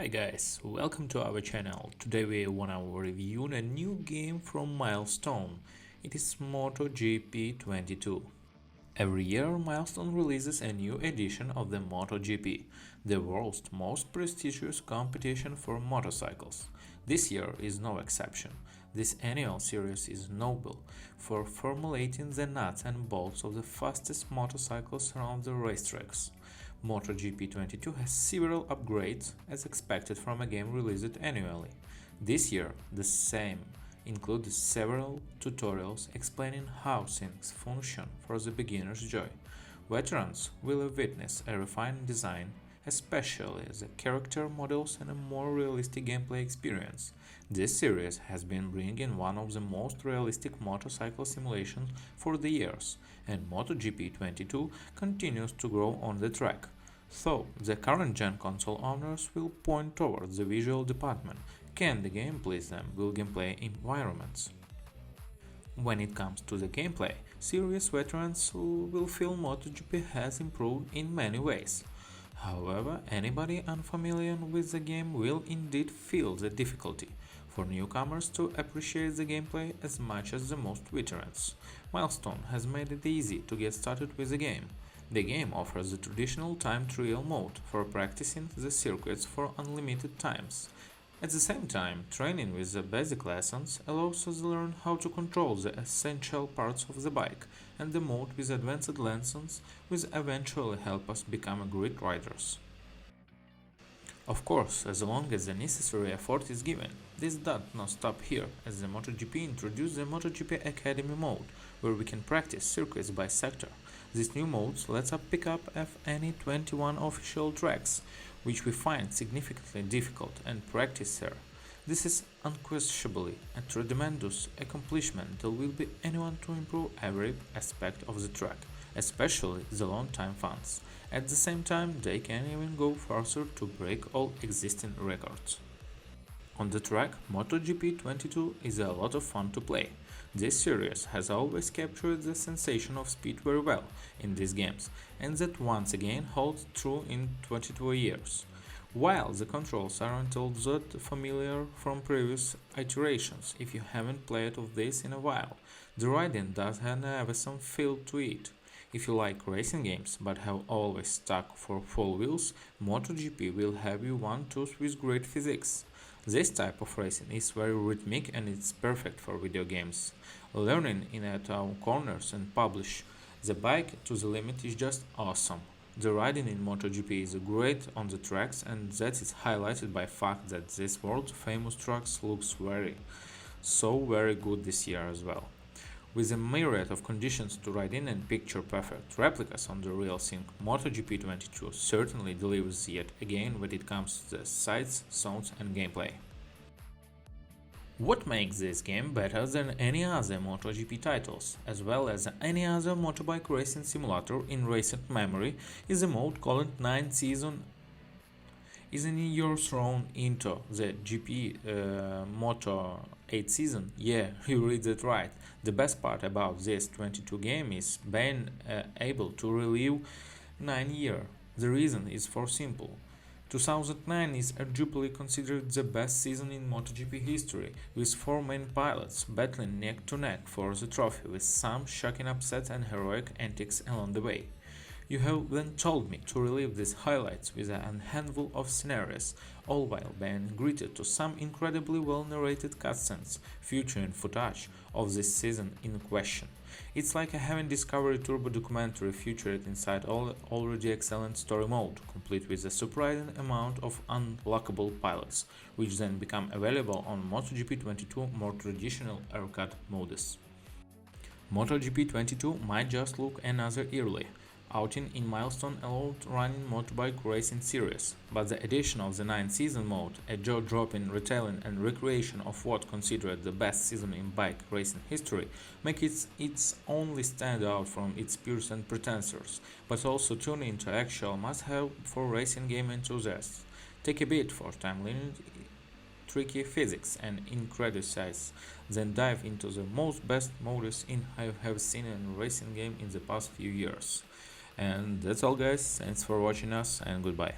Hi guys, welcome to our channel. Today we wanna review a new game from Milestone. It is MotoGP 22. Every year, Milestone releases a new edition of the MotoGP, the world's most prestigious competition for motorcycles. This year is no exception. This annual series is noble for formulating the nuts and bolts of the fastest motorcycles around the racetracks. MotoGP 22 has several upgrades as expected from a game released annually. This year, the same includes several tutorials explaining how things function for the beginner's joy. Veterans will witness a refined design, especially the character models and a more realistic gameplay experience. This series has been bringing one of the most realistic motorcycle simulations for the years, and MotoGP 22 continues to grow on the track. So, the current gen console owners will point towards the visual department. Can the game please them with gameplay environments? When it comes to the gameplay, serious veterans will feel MotoGP has improved in many ways. However, anybody unfamiliar with the game will indeed feel the difficulty for newcomers to appreciate the gameplay as much as the most veterans. Milestone has made it easy to get started with the game. The game offers the traditional time trial mode for practicing the circuits for unlimited times. At the same time, training with the basic lessons allows us to learn how to control the essential parts of the bike, and the mode with advanced lessons will eventually help us become great riders. Of course, as long as the necessary effort is given. This does not stop here, as the MotoGP introduced the MotoGP Academy mode, where we can practice circuits by sector. This new mode lets us pick up any 21 official tracks, which we find significantly difficult, and practice there. This is unquestionably a tremendous accomplishment that will be anyone to improve every aspect of the track, especially the long-time fans. At the same time, they can even go further to break all existing records. On the track, MotoGP 22 is a lot of fun to play. This series has always captured the sensation of speed very well in these games, and that once again holds true in 22 years. While the controls aren't all that familiar from previous iterations, if you haven't played of this in a while, the riding does have some feel to it. If you like racing games but have always stuck for full wheels, MotoGP will have you one too with great physics. This type of racing is very rhythmic and it's perfect for video games. Learning in at our corners and polish the bike to the limit is just awesome. The riding in MotoGP is great on the tracks, and that is highlighted by the fact that this world famous tracks looks very good this year as well. With a myriad of conditions to ride in and picture-perfect replicas on the real thing, MotoGP 22 certainly delivers yet again when it comes to the sights, sounds and gameplay. What makes this game better than any other MotoGP titles, as well as any other motorbike racing simulator in recent memory, is a mode called 9th Season. Isn't you're thrown into the GP Moto 8 season? Yeah, you read it right. The best part about this 22 game is being able to relive 9 years. The reason is for simple. 2009 is arguably considered the best season in MotoGP history, with four main pilots battling neck to neck for the trophy, with some shocking upsets and heroic antics along the way. You have then told me to relive these highlights with a handful of scenarios, all while being greeted to some incredibly well-narrated cutscenes featuring footage of this season in question. It's like having Discovery Turbo documentary featured inside already excellent story mode, complete with a surprising amount of unlockable pilots, which then become available on MotoGP 22 more traditional arcade modes. MotoGP 22 might just look another early outing in Milestone allowed running motorbike racing series, but the addition of the 9th season mode, a jaw-dropping retelling and recreation of what considered the best season in bike racing history, make it its only stand out from its peers and pretenders, but also tune into actual must-have for racing game enthusiasts. Take a bit for time limit, tricky physics and incredible size, then dive into the most best modes I have seen in a racing game in the past few years. And that's all guys, thanks for watching us and goodbye.